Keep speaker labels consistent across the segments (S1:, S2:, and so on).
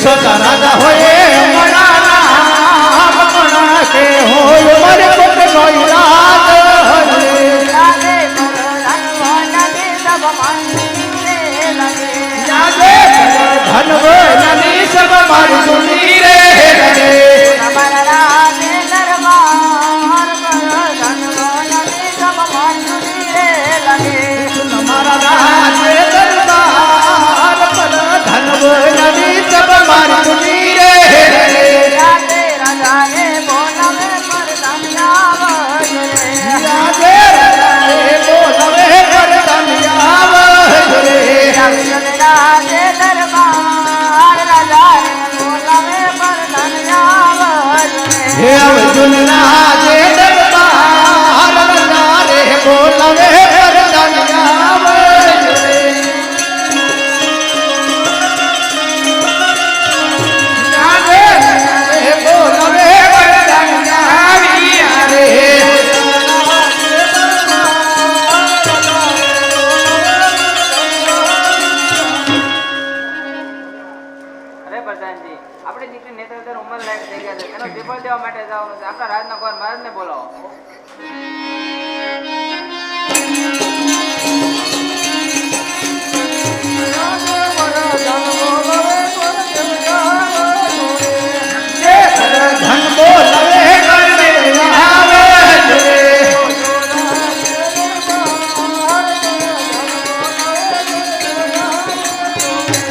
S1: સદા રાજા હોય મણા કે હોય મારે કોટ નો ઈલાજ ધન વનની સબ મારી સુની રે
S2: અમારા રાતે દરબાર ધન વનની સબ મારી સુની રે લાગે
S1: અમારા રાતે દરબાર પર ધન વનની સબ મારી સુની રે
S2: રાતે રાજાએ બોલાવે પર ધન્યાવ
S1: રાતે રાજાએ બોલાવે પર ધન્યાવ રે
S2: રાતે દરબાર રાજાએ બોલાવે પર ધન્યાવ
S1: હે અર્જુન રાજે દરબાર રાજા રે બોલાવે પર ધન્યાવ
S2: આપણા રાજના ભગવાન મહારાજને બોલાવો
S1: ધન બોલાવે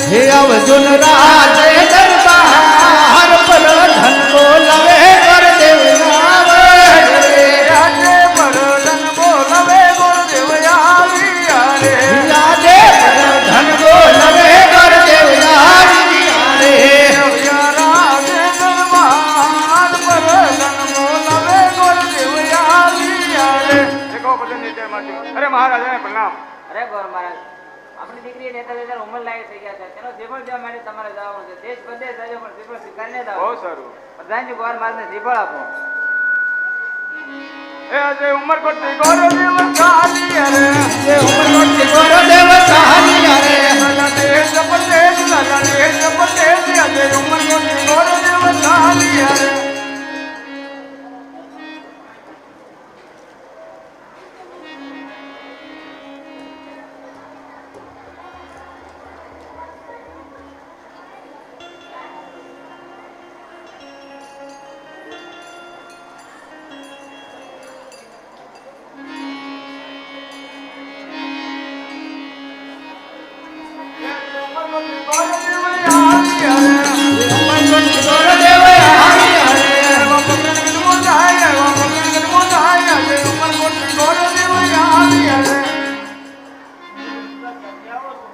S1: હે અર્જુન રાજે દરબાર પર ધન બોલાવે કર દેવ આવે
S2: રાજે પર ધન બોલાવે ગુરુદેવ આવ્યા રે
S1: રાજે પર ધન બોલાવે કર દેવ આવ્યા રે
S2: રાજે દરબાર પર ધન બોલાવે ગુરુદેવ આવ્યા રે
S3: દેખો બધા નીચે માંથી અરે મહારાજાને પ્રણામ
S2: અરે ગોર મહારાજ આપણી દીકરી નેતા ઉંમર લાયક થઈ ગયા છે તેનો શ્રીફળ દેવા માટે તમારે જવાનું છે દેશ બધે જજો પણ શ્રીફળ સ્વીકારીને જાઓ
S3: બહુ સારું
S2: પ્રધાનજી ગોર મહારાજને શ્રીફળ આપો
S3: એ આજે ઉમરકોટથી ગૌરવદેવ ચાલી અરે
S1: હે ઉમરકોટથી ગૌરવદેવ ચાલી અરે
S3: લાલા દેશ પટેલ આજે ઉમરકોટથી ગૌરવદેવ ચાલી અરે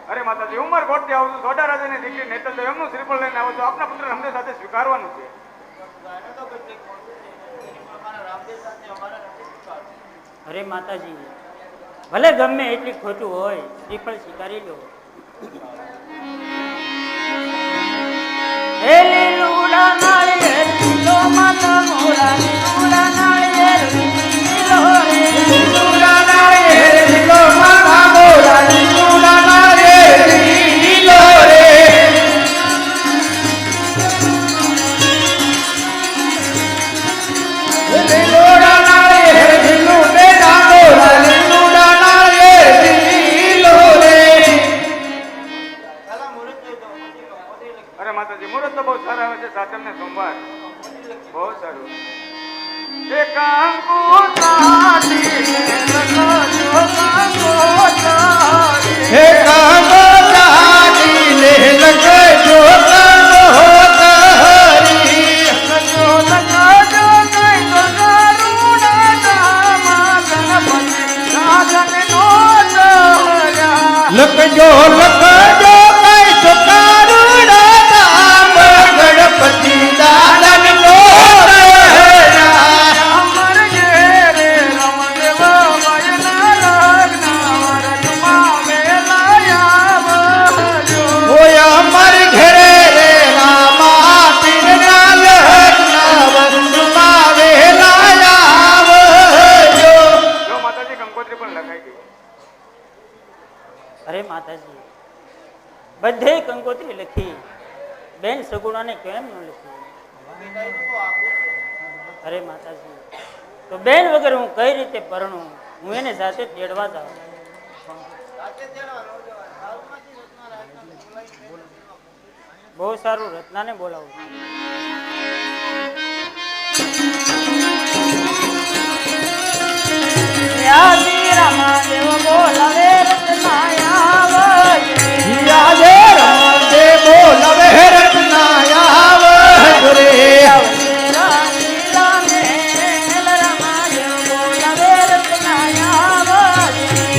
S3: અરે માતાજી ઉમરકોટથી આવું છું સોડા રાજાની દીકરી નેતલ એમનું શ્રીફળ લઈને આવો છો આપના પુત્ર રામદેવ સાથે સ્વીકારવાનું છે
S4: અરે માતાજી ભલે ગમે એટલી ખોટું હોય શ્રીફળ સ્વીકારી લો હે લીલુડા નાળિયેર લીલો માતા મોરા લીલુડા નાળિયેર લીલો રે
S1: લીલુડા નાળિયેર લીલો માતા મોરા લીલુડા નાળિયેર લીલો રે લીલુડા નાળિયેર લીલું બેટા મોરા લીલુડા નાળિયેર લીલો રે
S3: અરે માતાજી મુહૂર્ત તો બહુ સારા આવે છે સાતમ ને સોમવાર બહુ સારું એક
S1: હે કામો ચાલીને લખજો કામો તારી લખજો લખજો કઈ સુકારુડા નામ ગણપતિ દાનન નો
S4: અરે માતાજી બધે કંકોત્રી લખી બેન સગુણાને કેમ ન લખી? અરે માતાજી, તો બેન વગર હું કઈ રીતે પરણું? હું એને જાતે તેડવા જાઉં. બહુ સારું, રત્નાને બોલાવું. રામાદેવ બોલાવે રત્નાયા
S1: યાદે રામદેવ બોલાવે રત્નાયા રે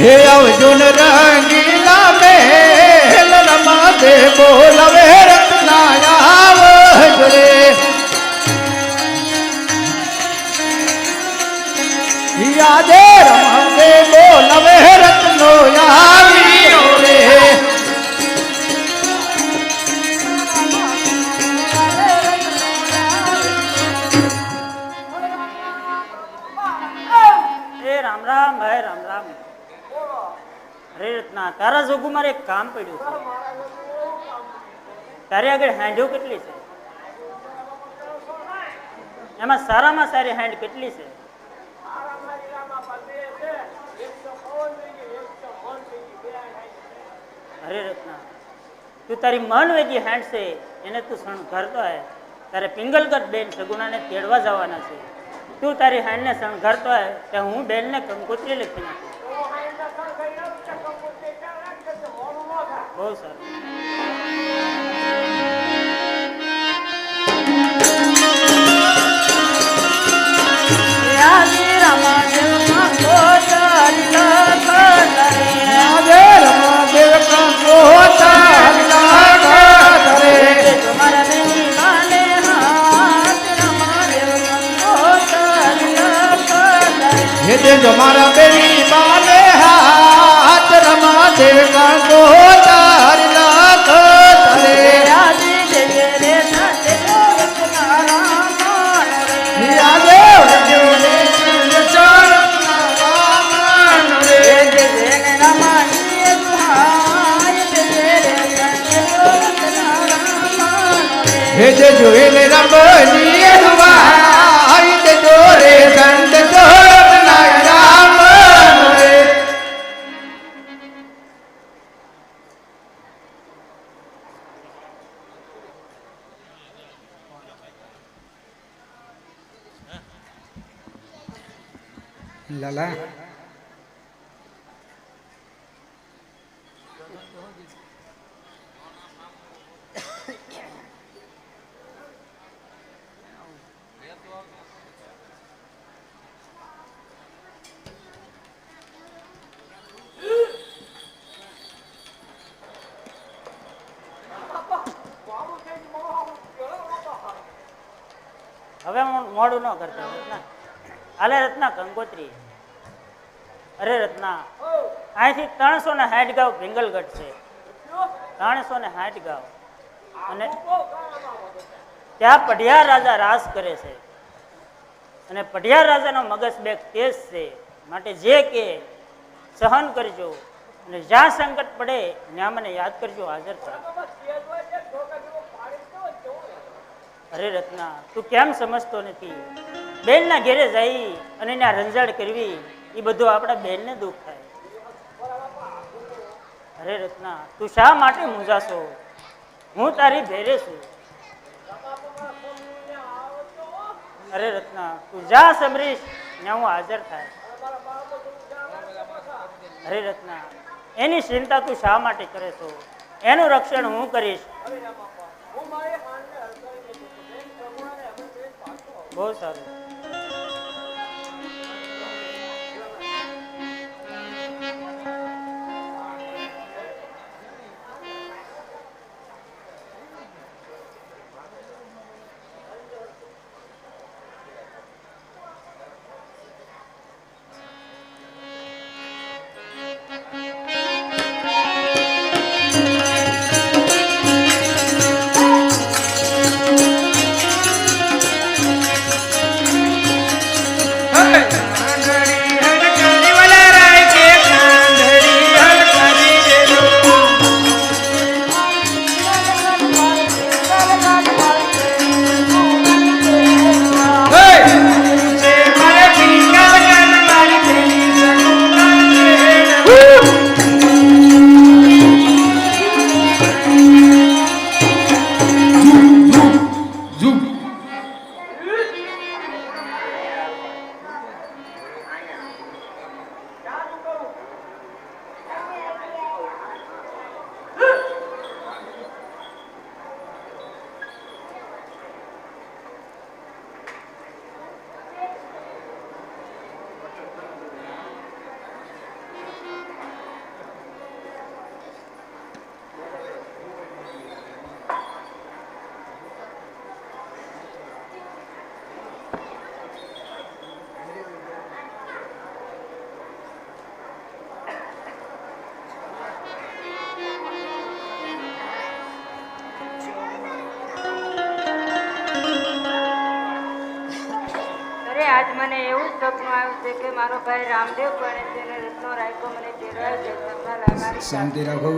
S1: હે અર્જુન રંગીલા મેલ રામદેવ બોલાવે રત્નાયા રે યાદે રામદેવ બોલાવે રત્નો આવ્યો રે
S4: રામ રામ ભાઈ, રામ રામ. અરે રત્ના, તારા જોગું મારે એક કામ પડ્યું છે. તારી આગળ હાંડ્યો કેટલી છે? એમાં સારામાં સારી હાંડ કેટલી છે? અરે રત્ના, તું તારી મન વેગી હાંડ છે એને તું શણગારતો હે. તારે પિંગલગઢ બેન સગુણાને તેડવા જવાના છે. તું તારી હાંડને શણગારતો હે ત્યાં હું બેનને કંકોત્રી લખી નાખું. બહુ સારું.
S1: જો મારા બેની બાલે હાથ રમાદેવ કાંકો તાર લાખ તરે હે જે જોઈને રમણીએ દુવાઈ તે જોરે સંત જોર ના રામ રે લાલા
S4: હવે મોડું ન કરતા રત્ના. હાલે રત્ના કંકોત્રી. અરે રત્ના, અહીંથી 360 ગાવ પિંગલગઢ છે. 360 ગાવ. અને ત્યાં પઢિયાર રાજા રાસ કરે છે. અને પઢિયાર રાજાનો મગજ બેગ તેજ છે. માટે જે કે સહન કરજો અને જ્યાં સંકટ પડે ત્યાં મને યાદ કરજો, હાજર થાય. અરે રત્ના, તું કેમ સમજતો નથી? બેનના ઘેરે જઈ અને એના રંજાડ કરવી એ બધું આપણા બેનને દુઃખ થાય. અરે રત્ના, તું શા માટે મૂંઝાશો? હું તારી ભેરે છું. અરે રત્ના, તું જા સમરીશ ત્યાં હું હાજર થાય. અરે રત્ના, એની ચિંતા તું શા માટે કરે છો? એનું રક્ષણ હું કરીશ. બહુ સારું.
S2: મને એવું સપનું આવ્યું છે કે મારો ભાઈ રામદેવ બને છે અને રત્નો રાયકો મને તેડવાય છે. તમને લાગાડી
S1: શાંતિ રાખો.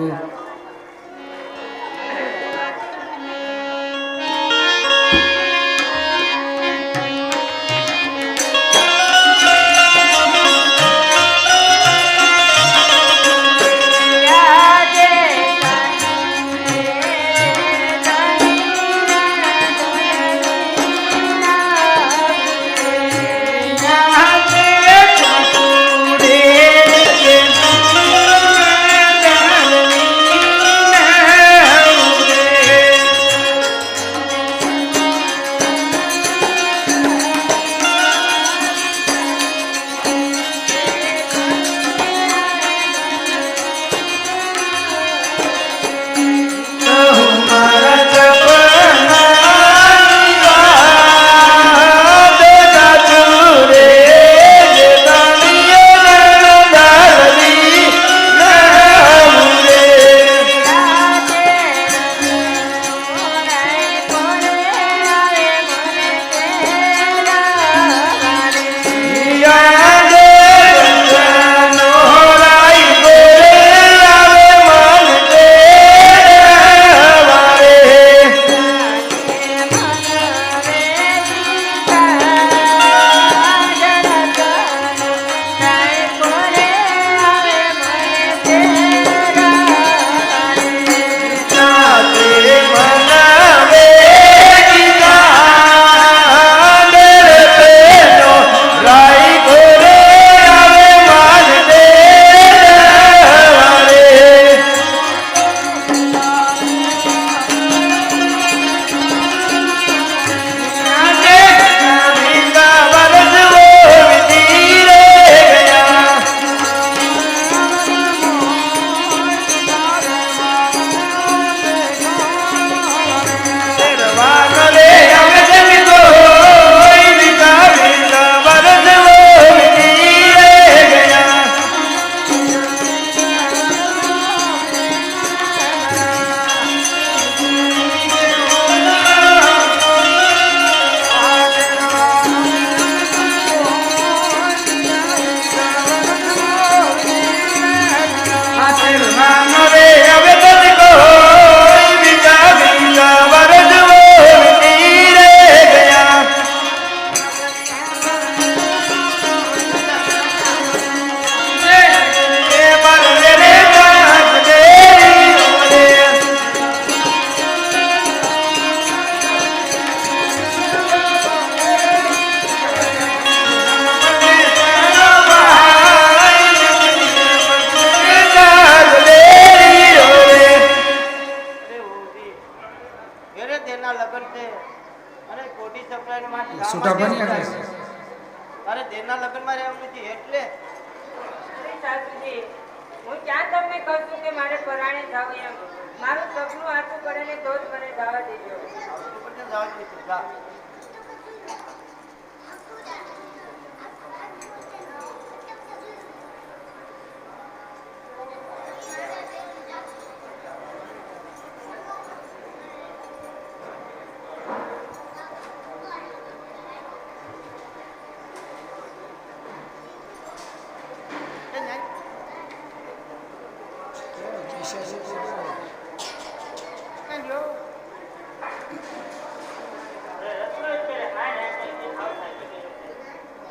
S1: છૂટા બની ગયા.
S5: અરે દેરના લગ્નમાં રહેવું નથી એટલે
S2: સાસુજી, હું ક્યાં તમને કહું છું કે મારે પરાણે જાવ એમ. મારું સપનું આટલું પડે ને તો જ મને જવા દેજો.
S5: જવા દઈશું. જા.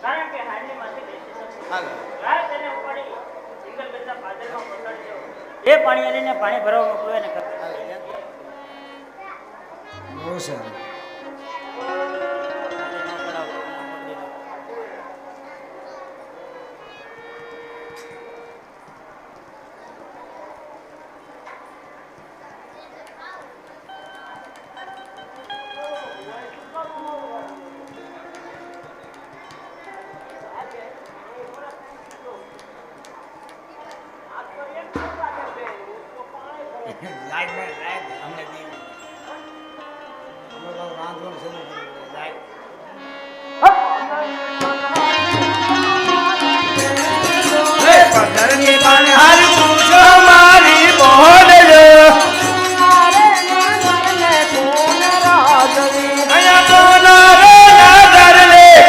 S4: કારણ કે હાંડીમાંથી એ પાણી આવીને પાણી ભરવા મોકલું એને
S1: બહુ સારું.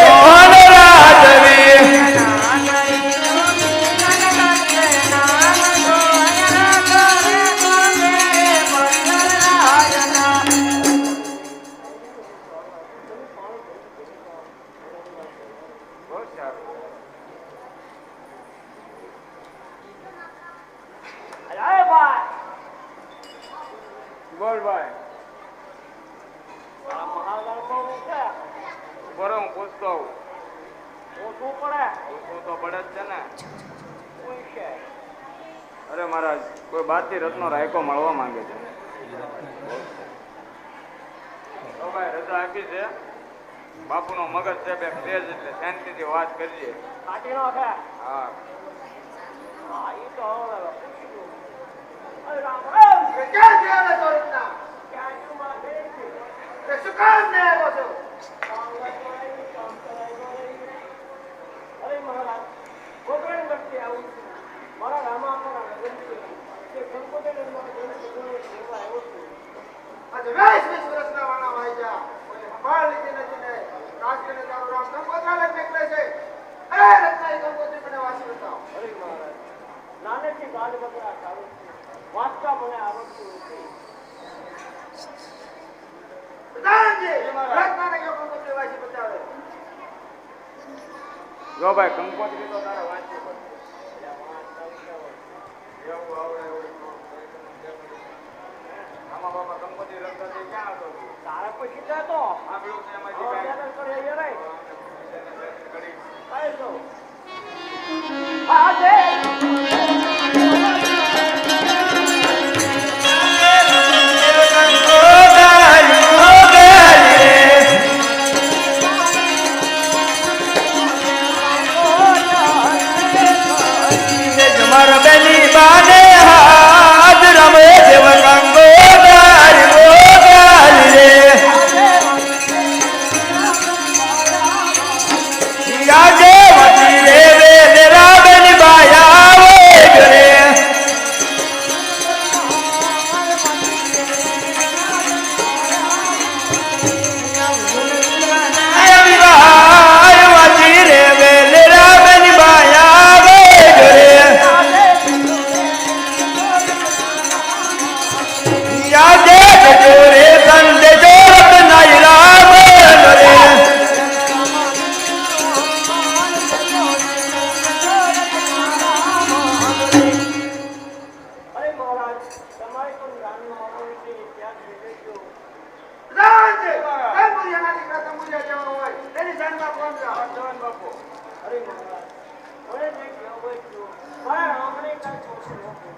S1: કોણ રાજ
S3: બોલ ભાઈ
S5: આ મહાગાળ બહુ છે
S3: બરો હું પૂછતો આવું
S5: ઓછું પડે
S3: પૂછવું તો પડે જ છે ને
S5: કોઈ છે
S3: અરે મહારાજ કોઈ બારથી રત્નો રાયકો મળવા માંગે છે તો ભાઈ રજા આપી છે બાપુનો મગજ છે બે તેજ એટલે શાંતિથી વાત કરીએ
S5: કાઢીનો છે
S3: હા
S5: હા ઈ તો હવે પૂછ્યું અરે રામ રામ
S1: ક્યાં છે હવે તો રીતના?
S5: ક્યાં છું માં ગઈ છે
S1: તે શું કામ ને આવ્યો છો?
S5: અરે મહારાજ ગોકરણ વચ્ચે આવું છું મારા રામા મારા નગર છે તે કંકોત્રી નગરમાં જઈને ભગવાનને સેવા આવ્યો છું
S1: આજે 20 વર્ષના વાણા ભાઈ જા કોઈ સંભાળ લીધી નથી ને રાજકીય તારો રામ કંકોત્રા લઈને નીકળે છે. અરે રત્નાઈ કંકોત્રી મને વાંચી બતાવો.
S5: અરે મહારાજ નાનેથી ગાલ બકરા ચાલુ છું વાંચતા મને આવડતું નથી
S1: પ્રધાનજી રત્નાને કયો કંકોત્રી વાંચી બતાવે.
S3: જો ભાઈ કંકોત્રી તો તારે વાંચવી પડશે એવું આવડે એવું આમાં બાપા કંકોત્રી લખતા તે ક્યાં હતો
S5: તારે કોઈ શીખે તો
S3: આપણું છે એમાંથી કાંઈ ઘડી
S1: મારા બેની બાને હાથ રમે દેવ રંગો ગારી ગોગાલી રે યાજે વતી રે વેદરા બેની બાયા વે રે વિવાહ વતી રે વેદરા બેની બાયા વે રે યાજે જોરે સંદે જોત નાઈ રામ રે
S5: અરે મહારાજ તમારે પણ રામનો આવડું છે ત્યાં ભેગો
S1: રાજે કંબુરિયાના દીકરા કંબુરિયા જેવો હોય એની જાનમાં કોણ જાવ
S3: જવાન બાપુ
S5: અરે મહારાજ મને જે કહેવું છું મારા રામને કાંઈ પૂછવું નથી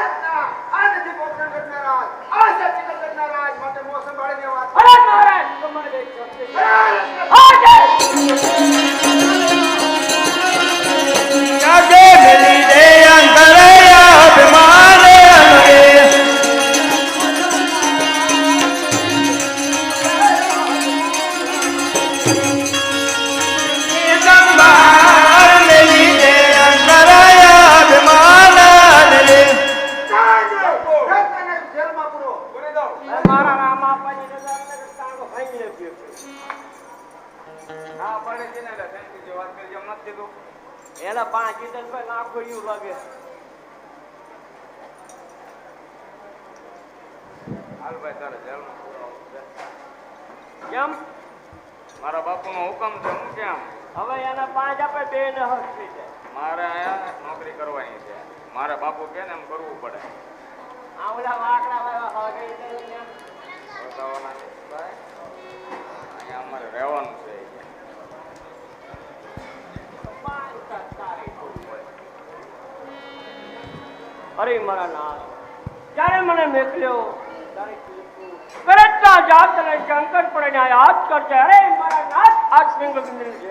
S1: રત્ના આ નથી પોકરણ કરનારા આ સચ્ચી કરનારા માટે મોસમ બાળીને વાત
S5: અરે મહારાજ તમારે એક શબ્દ છે.
S1: યાજે મિલી રે અંતરયા અભિમાન અનરે સંભાળ મિલી રે અંતરયા અભિમાન અનરે રત્નાને જેલમાં પૂરો
S3: પૂરી દઉં
S5: અરે મારા રામ આપવાની રજા વગર કાંગો ભાંગી નાખ્યો
S3: હા પડે છે ને એટલે શાંતિથી વાત કરી એમ નથી કીધું
S5: એના 5 કીધા પર નાખો એવું લાગે
S3: હાલ ભાઈ તારે જેલમાં પૂરાવું છે.
S5: કેમ
S3: મારા બાપુનો હુકમ છે હું કેમ
S5: હવે એના 5 આપે બે ને હક થઈ જાય
S3: મારે અહીંયા નોકરી કરવાની છે મારે બાપુ કે ને એમ કરવું પડે
S5: આવડા વાકડા વાળા હગે છે
S3: બતાવવાના નથી ભાઈ અહીંયા અમારે રહેવાનું છે
S5: અરે મારા નાથ જ્યારે મને મોકલ્યો ત્યારે કીધું કરતા જાત અને શંકર પણ યાદ કરજે અરે મારા નાથ આ સિંગ બિંદુ છે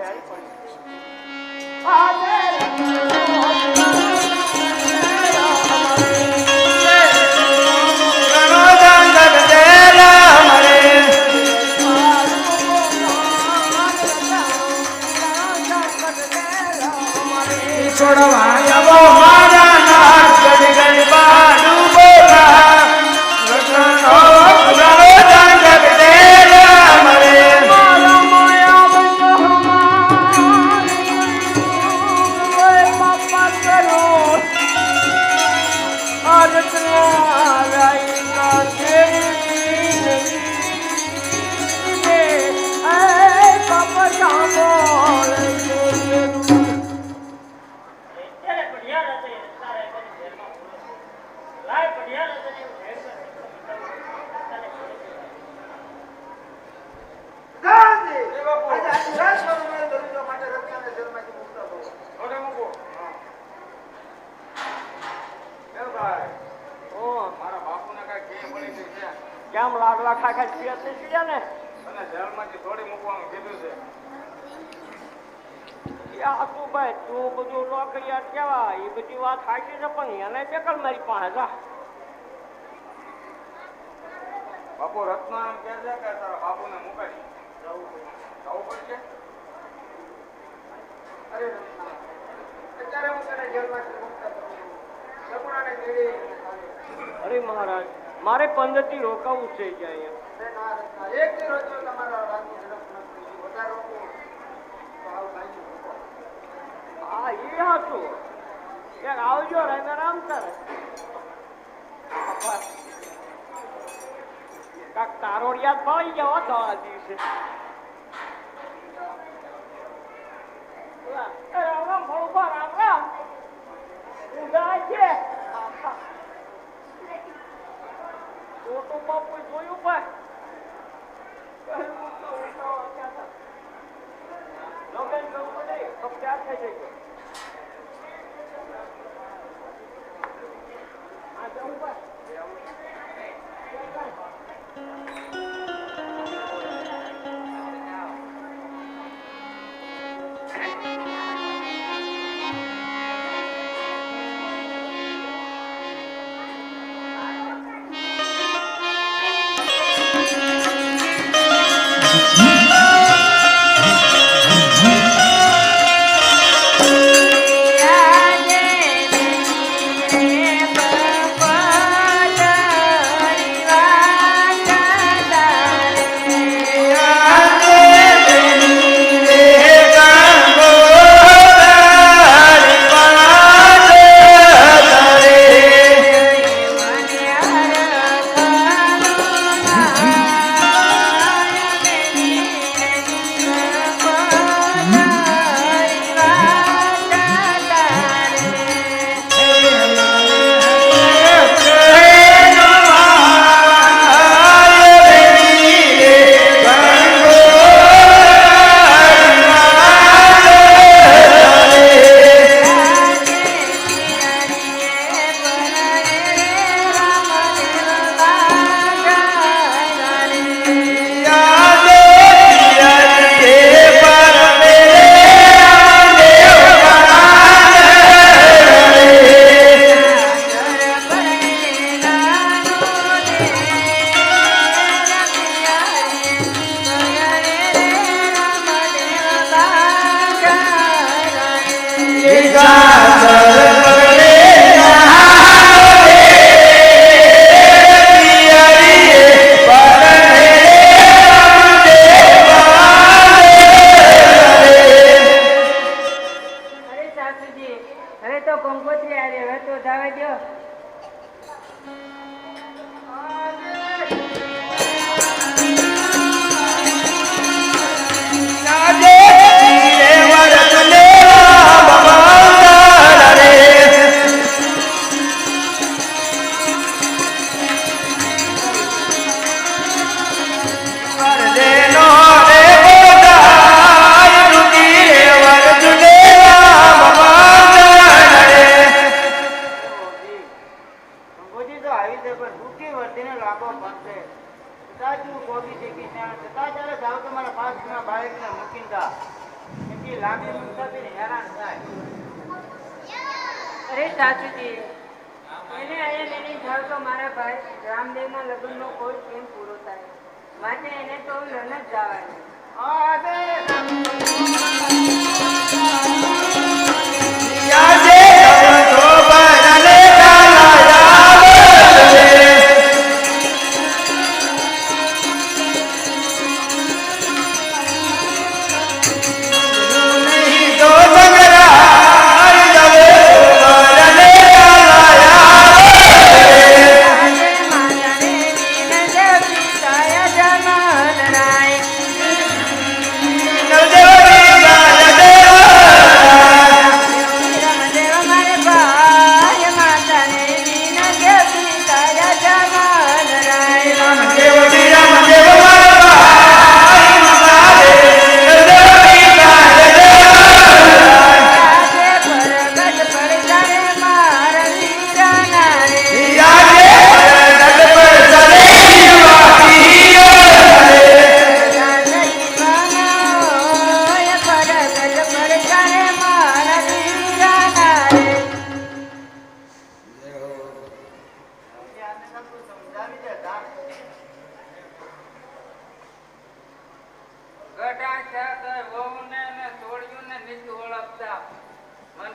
S1: છોડવા મારા નાથ ગડી ગડી બાડુ બોલા રતનો રણો જંગત દેલા મરે
S5: લાડવા ખાખા પીડ્યા ને
S3: અને જેલમાંથી થોડી મૂકવાનું કીધું છે.
S5: યા તું ભાઈ તું બધું નોકરિયાત કેવા એ બધી વાત સાચી છે પણ એને બેકલ મારી પાસે જા
S3: બાપુ રત્ના એમ કહે છે કે તારા બાપુને મુકાડી જવું પડશે.
S1: અરે રત્ના, અત્યારે હું તને જેલમાંથી મુક્ત કરું છું. જમુનાને તેડી
S5: અરે મહારાજ મારે 15 દી રોકાવું છે અહીંયા
S1: અરે ના રત્ના, એક દી રોજો તમારા રાજની ઝડપ નથી. વધારે રોકો તો આવું ભાઈ રોકો.
S5: હા એ હતું એક આવજો રામે રામ કરે કાક તારોડિયાત ભાઈ જવા થવા દિવસે રામ રામ ભણુભા રામ રામ ઉદા છે મોટું બાપુ જોયું ભાઈ લોકેન કરવું નહીં કપડા થઈ જજો આ જવું ભાઈ
S2: અરે સાસુજી, એને અહીંયા લઈને જાઓ તો મારા ભાઈ રામદેવના લગ્નનો કોઈ કેમ પૂરો થાય. માટે એને તો લગ્ન જ જવાય.
S1: જય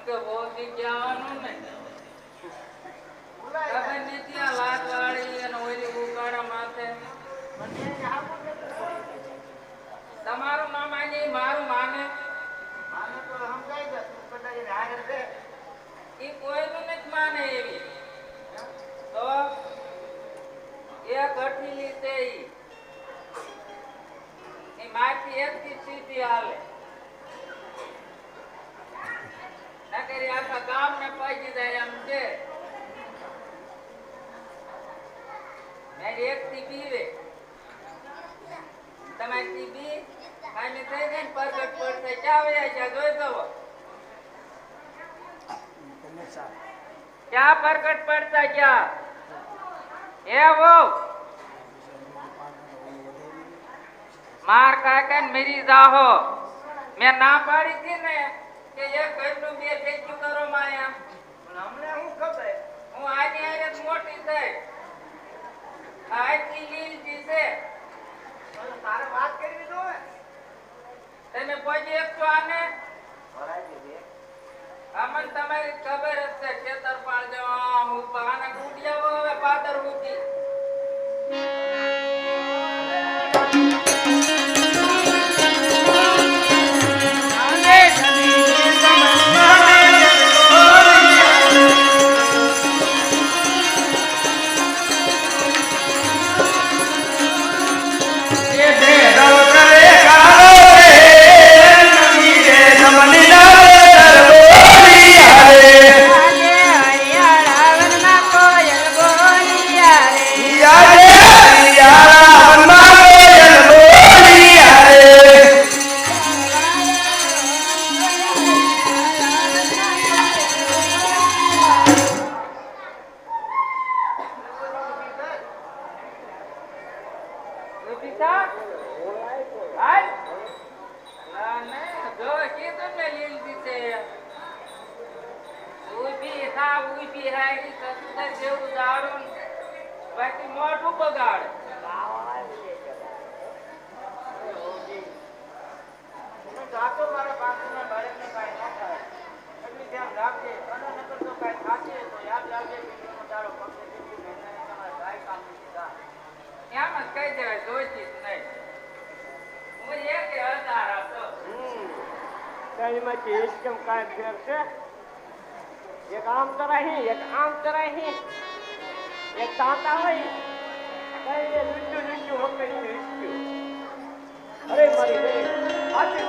S6: કે ભોગી જવાનું ને
S1: બોલાય
S6: ખબર નહીં ત્યાં લાત વાળી અને ઓલી ઉકાળા માથે
S1: મને આવું નથી.
S6: તમારું નામ આની મારું માને
S1: આને તો સમજાય છે તું કદાચ હારે છે
S6: એ કોઈનું નથી માને એવી તો એક અઠીલી છે એ માથી એકથી સીધી હાલે નકરી આખા ગામને પહોંચી જાય એમ છે મેરી એકથી બીવે તમારી બી ખાલી થઈ ગઈ ને પ્રગટ પડશે ક્યાં વયા છે જોઈ દો क्या प्रकट पड़ता क्या ये वो मार खाकर मेरी जाहो मैं ना पाड़ी थी ने कि ये घरનું બે ભેગું કરો માયા
S1: પણ હમણે હું ખબર
S6: હું આની આરે મોટી થઈ આટલી લીલજી છે
S1: પણ તારે વાત કરવી તો હોય
S6: તમે પહોંચી એક છો આને
S1: ભરાઈ દે
S6: અમન તમારી ખબર જ છે ખેતરપાળ જવા હું પાના ગુડિયાવો હવે પાદર ઉતી બાકી મોઢું બગાડે
S1: જાતો મારા બાપુના બાળકને કાંઈ ન થાય એટલી ધ્યાન રાખજે અને નકર તો કાંઈ થાશે તો યાદ રાખજે કે એનો તારો પગ જેટલી મહેનત તમારા ગાય કામ દીધા
S6: એમ જ કહી દેવાય જોઈતી જ નહીં હું એક હજાર હતો
S5: એમાંથી એકદમ કાંઈ ફેર છે એક આમ તરાહી એક આમ તરાહી એક તાતા હોય કઈ લૂંચું લૂંચું મકઈ લૂંચ્યું અરે મારી રે આજે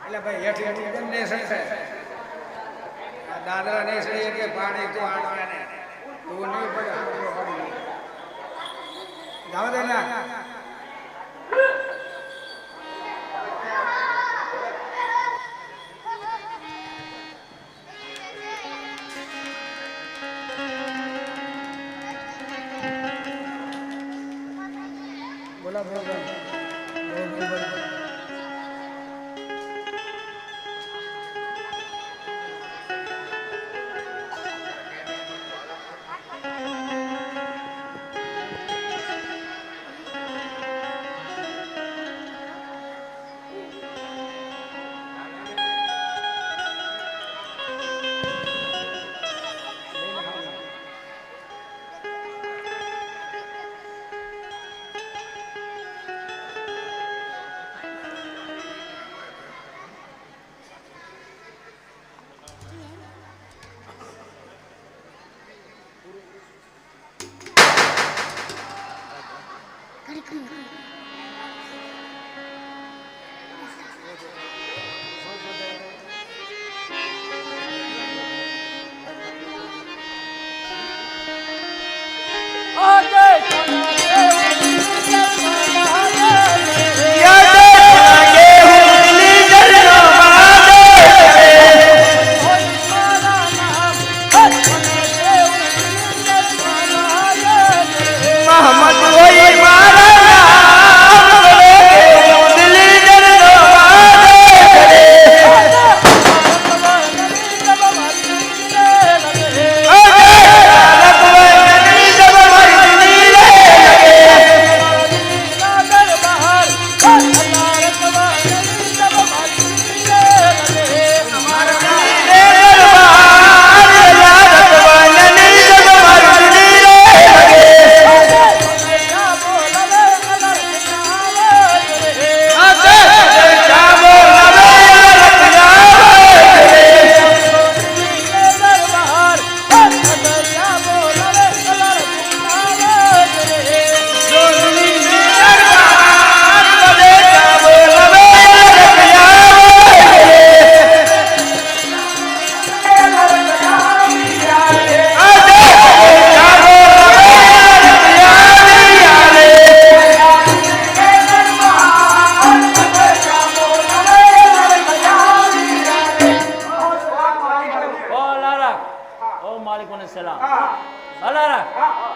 S7: એટલે ભાઈ હેઠી હેઠી કેમ નેસડી થાય દાદરા નેસડી કે પાણી તું આડવા ને તું નહીં પડે જાવ દે ને બોલા બોલા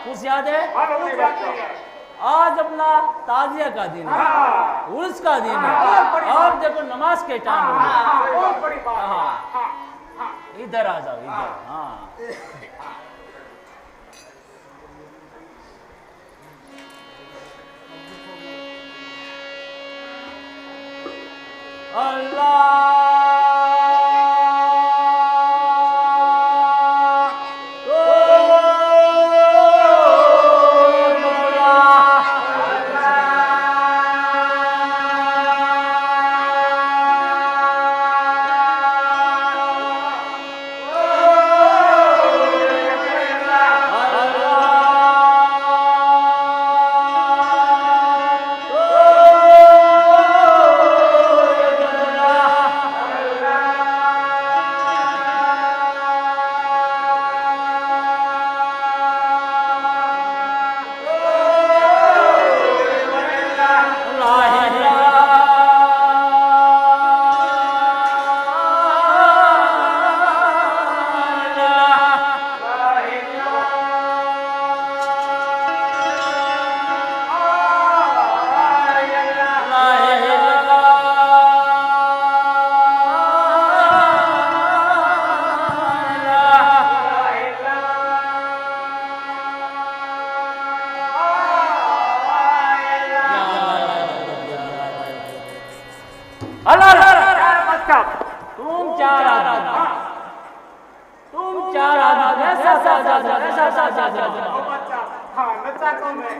S8: कुछ याद है? आज अपना ताजिया का दिन है, उर्स का दिन है, और देखो नमाज के टाइम हो गया। हाँ, इधर आ जाओ इधर। हाँ, अल्लाह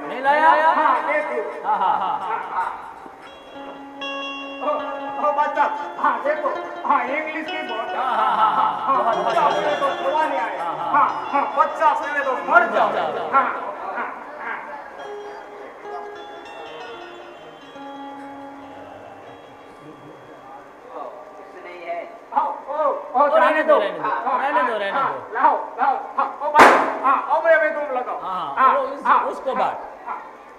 S8: नहीं लाया?
S3: देखो इंग्लिश की बहुत बच्चा पहले तो मर जाओ।
S8: रहने दो रहने दो रहने दो।
S3: लाओ लाओ अब तुम लगाओ।
S8: हाँ, उसको बात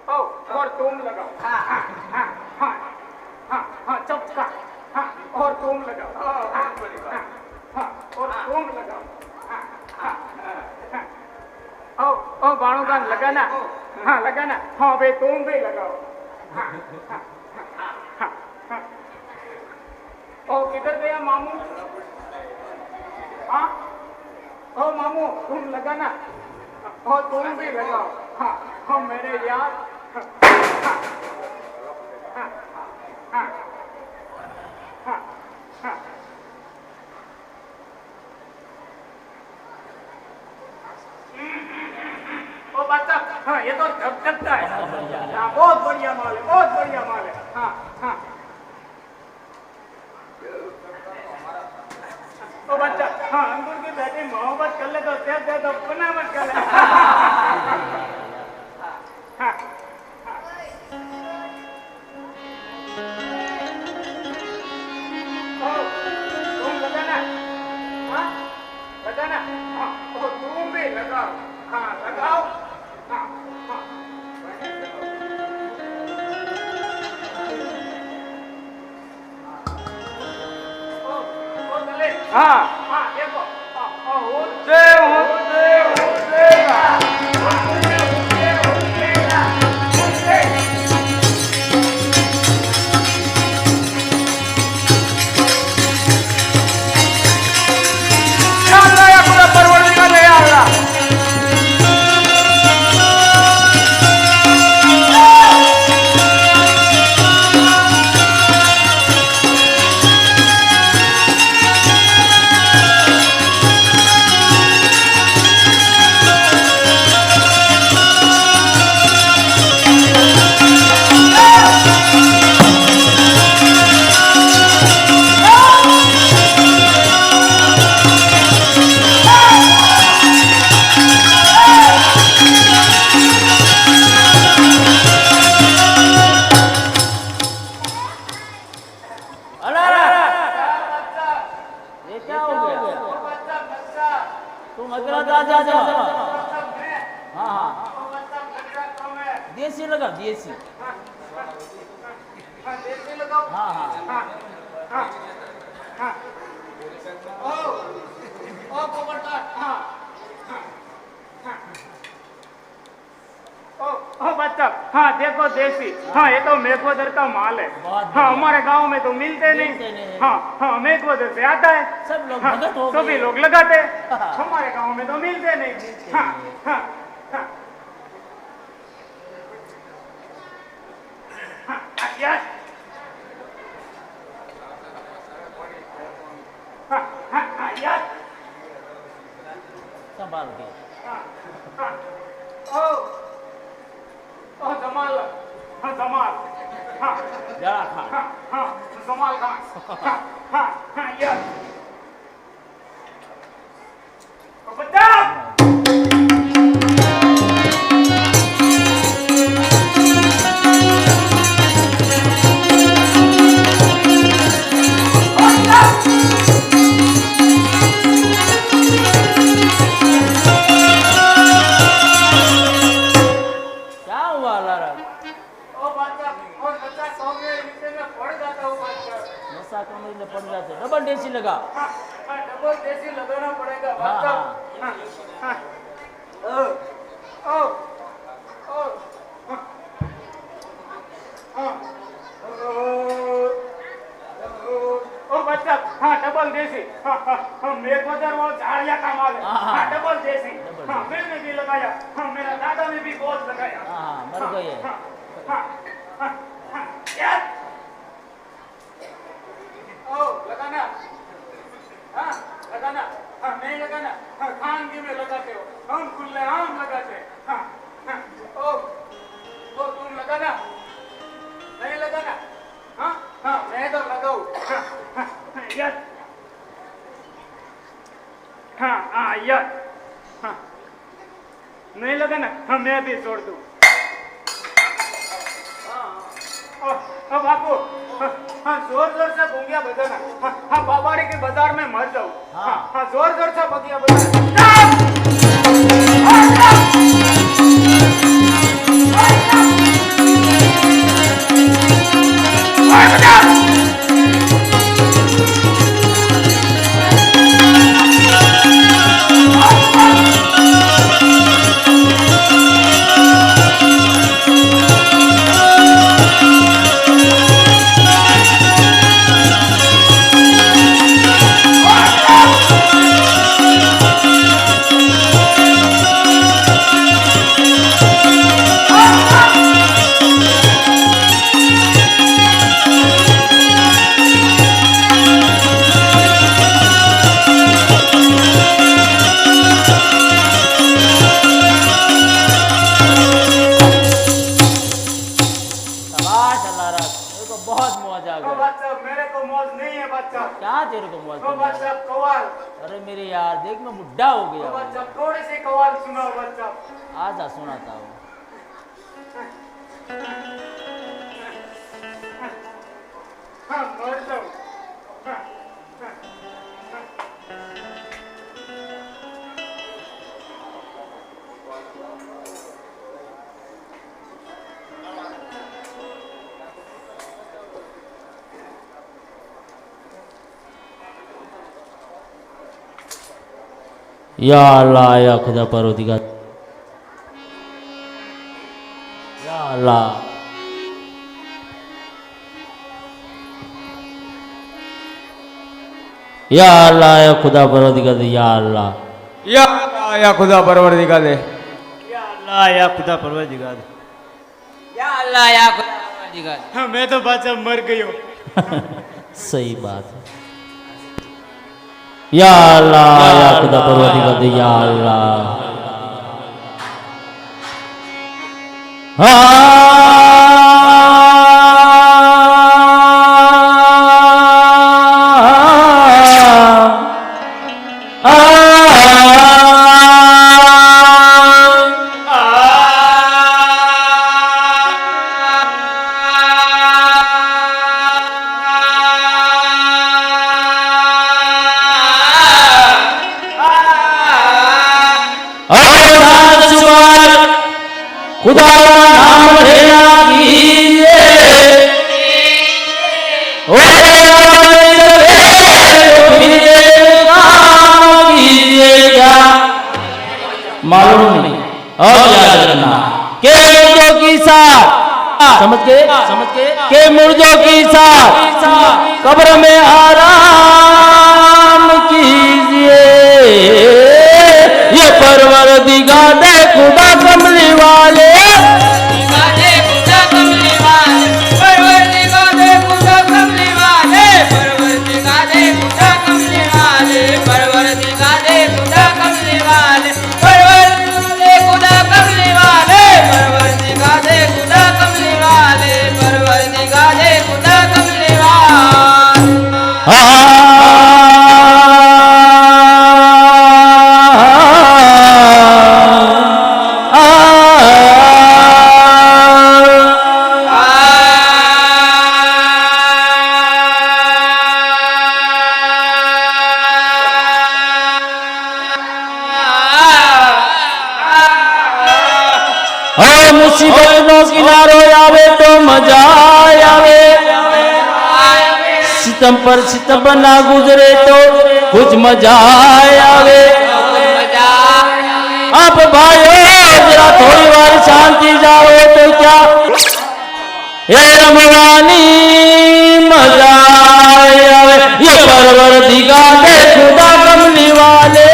S3: और तुम लगाओ। चपका और तुम लगाओ। और तुम लगाओ। ओ बाणू का लगाना। हाँ लगाना। हाँ भाई तुम भी लगाओ। ओ किधर गया मामू? हाँ ओ मामू तुम लगाना। और तुम भी लगाओ। हाँ मेरे यार। ओ बच्चा हाँ ये तो झकझकता है। हाँ बहुत बढ़िया माल है, बहुत बढ़िया माल है। हाँ ओ बच्चा हाँ अंकुर की बेटी मोहब्बत कर ले तो दे दो पुनः मत कर ले। हाँ
S1: हाँ देखो
S3: देव हूँ देव हूँ देव या अल्लाह या खुदा परवरदिगार या अल्लाह
S8: अरे अरे ये क्या हो गया? तुम अकेला जा जा जा। हाँ हाँ देसी लगा देसी।
S1: देसी लगाओ
S8: हाँ हाँ
S1: हाँ हाँ ओ पोपटलाल हाँ ओ बच्चा हाँ देखो देसी हाँ ये तो मेघोदर का माल है
S8: बहुत
S1: हाँ
S8: बढ़िया।
S1: हमारे गांव में तो मिलते
S8: मिलते
S1: नहीं
S8: नहीं।
S1: हाँ हाँ मेघोदर से आता है
S8: सब लोग
S1: हाँ,
S8: भगत हो
S1: सभी
S8: गए।
S1: लोग लगाते हैं।
S8: हाँ।
S1: हमारे गांव में तो मिलते नहीं हाँ हाँ हाँ हाँ यार हाँ हाँ हाँ यार
S8: संभाल के।
S1: ओ ओ जमाल हाँ जमाल हाँ
S8: जरा खान।
S1: हाँ हाँ जमाल खान हाँ हाँ हाँ यार ओ बच्चा
S8: क्या हुआ लारा?
S1: ओ बच्चा सौ में नीचे में पड़ जाता हूँ बच्चा
S8: नशा कमरे में पड़ जाते। डबल देसी लगा।
S1: हाँ हाँ डबल देसी लगाना पड़ेगा
S8: हाँ,
S1: बच्चा
S8: हाँ।
S1: हाँ हाँ ओ ओ हाँ ओ बच्चा हाँ डबल देसी हाँ हाँ हाँ मेरे को जर वो झाड़िया का माल है
S8: हाँ, हाँ।
S1: हाँ डबल देसी
S8: डबल
S1: हाँ
S8: देसी।
S1: मैंने भी लगाया हाँ मेरा दादा ने भी बहुत लगाया
S8: हाँ हाँ मर गए।
S1: हाँ हाँ हाँ हाँ यार ओ लगाना हाँ लगाना हाँ नहीं लगाना हाँ खानगी में लगाते हो हम खुले आम लगाते हैं हाँ हाँ ओ तुम लगाना नहीं लगाना हाँ हाँ मैं तो लगाऊं हाँ हाँ यार हाँ हाँ यार हाँ नहीं लगाना हाँ मैं भी छोड़ दूँ हाँ बापू हाँ जोर जोर से भूंगिया बजाना हाँ हाँ बाबाड़ी के बाजार में मर जाऊँ
S8: हाँ।
S1: हाँ जोर जोर से भूंगिया बजाना
S8: शाबाश अल्लाह मेरे को बहुत मौज आ
S1: ओ
S8: गई।
S1: बच्चा मेरे को मौज नहीं है बच्चा
S8: क्या तेरे को मौज
S1: ओ
S8: करनी
S1: बच्चा
S8: है?
S1: कवाल
S8: अरे मेरे यार देख मैं बुढ़ा हो
S1: ओ
S8: गया हूँ।
S1: बच्चा थोड़ी सी कवाल सुनाओ बच्चा
S8: आजा सुनाता हूँ।
S1: हाँ मर जाऊँ हाँ
S8: या अल्लाह या खुदा परवरदिगार, या अल्लाह, या अल्लाह या खुदा परवरदिगार, या अल्लाह,
S3: या खुदा परवरदिगार दे,
S4: या अल्लाह या खुदा परवरदिगार,
S6: या अल्लाह या खुदा परवरदिगार।
S3: हाँ, मैं तो बादशाह मर गयो।
S8: सही बात है। या अल्लाह या खुदा परवरदिगार, या अल्लाह। खुदा नाम लेना कीजिए, कीजिएगा, मालूम नहीं। और याद रखना के मुर्दों की साथ, समझ के मुर्दों की साथ कब्र में आराम कीजिए। ये परवरदिगार दे खुदा कमली वाले, मुसीबत नो किनारो आवे तो मजा आवे, सितम पर सितम ना गुजरे तो कुछ मजा आवे। अब भाइयों जरा थोड़ी बार शांति जाओ तो क्या ये रमवानी मजा आवे। ये परवरदिगार दे खुदा कमली वाले,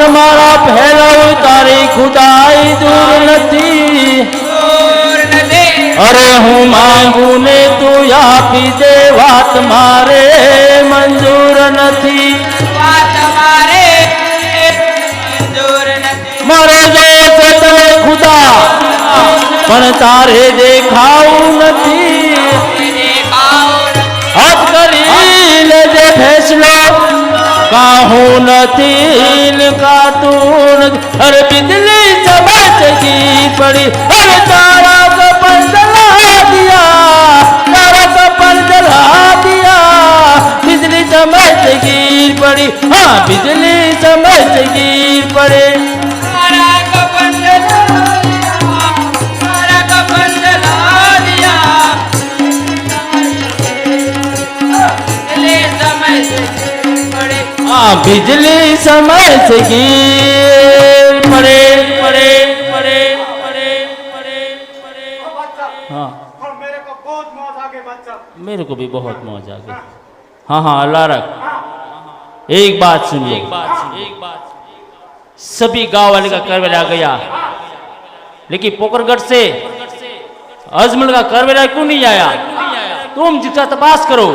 S8: मारा पहला तारी खुदाई दूर नथी। अरे हूँ मांगू ने तू या पी दे बात मारे मंजूर नथी। मारे जो तने खुदा पण तारे देखाऊ नथी। हाथ करी ले जे फैसलो काहू नथीन का तून। हर बिजली चमचगी पड़ी, हर तारा का पर जला दिया, तारा का पर जला दिया। बिजली चमचगी पड़ी, हाँ बिजली चमचगी पड़े। तारा का पर जला दिया, तारा का पर जला दिया। बिजली चमचगी बिजली समय से गिर पड़े पड़े पड़े पड़े पड़े पड़े। हाँ
S3: मेरे को बहुत मौज आ गई बादशाह।
S8: मेरे को भी बहुत मौज आ गई। हाँ हाँ अल्लाह रख। एक बात सुन लो, सभी गांव वाले का करवेला गया, लेकिन पोकरगढ़ से अजमल का करवेला क्यों नहीं आया? तुम जिसका तपास करो।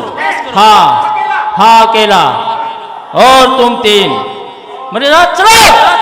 S8: हाँ हाँ अकेला, और तुम तीन मेरे साथ चलो।